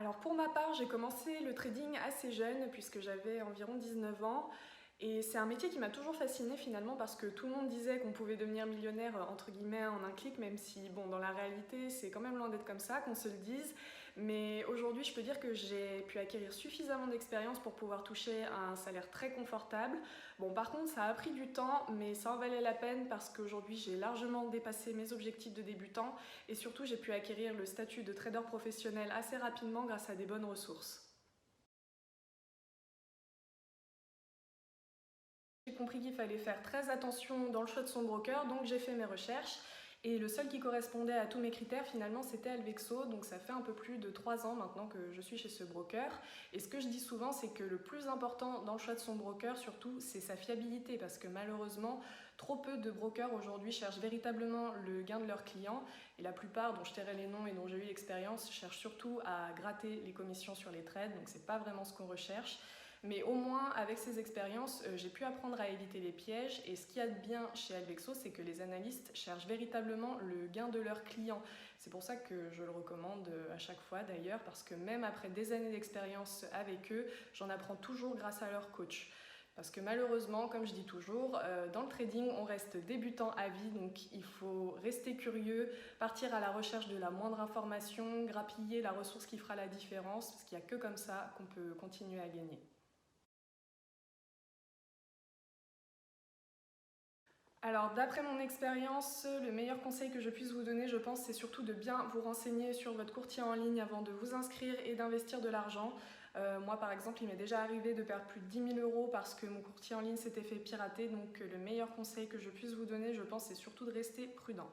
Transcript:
Alors pour ma part, j'ai commencé le trading assez jeune puisque j'avais environ 19 ans et c'est un métier qui m'a toujours fascinée finalement parce que tout le monde disait qu'on pouvait devenir millionnaire entre guillemets en un clic, même si bon dans la réalité c'est quand même loin d'être comme ça, qu'on se le dise. Mais aujourd'hui je peux dire que j'ai pu acquérir suffisamment d'expérience pour pouvoir toucher un salaire très confortable. Bon par contre ça a pris du temps mais ça en valait la peine parce qu'aujourd'hui j'ai largement dépassé mes objectifs de débutant et surtout j'ai pu acquérir le statut de trader professionnel assez rapidement grâce à des bonnes ressources. J'ai compris qu'il fallait faire très attention dans le choix de son broker, donc j'ai fait mes recherches. Et le seul qui correspondait à tous mes critères, finalement, c'était Alvexo. Donc ça fait un peu plus de 3 ans maintenant que je suis chez ce broker. Et ce que je dis souvent, c'est que le plus important dans le choix de son broker, surtout, c'est sa fiabilité. Parce que malheureusement, trop peu de brokers aujourd'hui cherchent véritablement le gain de leurs clients. Et la plupart, dont je tairai les noms et dont j'ai eu l'expérience, cherchent surtout à gratter les commissions sur les trades. Donc c'est pas vraiment ce qu'on recherche. Mais au moins, avec ces expériences, j'ai pu apprendre à éviter les pièges. Et ce qu'il y a de bien chez Alvexo, c'est que les analystes cherchent véritablement le gain de leurs clients. C'est pour ça que je le recommande à chaque fois d'ailleurs, parce que même après des années d'expérience avec eux, j'en apprends toujours grâce à leur coach. Parce que malheureusement, comme je dis toujours, dans le trading, on reste débutant à vie, donc il faut rester curieux, partir à la recherche de la moindre information, grappiller la ressource qui fera la différence, parce qu'il n'y a que comme ça qu'on peut continuer à gagner. Alors, d'après mon expérience, le meilleur conseil que je puisse vous donner, je pense, c'est surtout de bien vous renseigner sur votre courtier en ligne avant de vous inscrire et d'investir de l'argent. Moi, par exemple, il m'est déjà arrivé de perdre plus de 10 000 € parce que mon courtier en ligne s'était fait pirater. Donc, le meilleur conseil que je puisse vous donner, je pense, c'est surtout de rester prudent.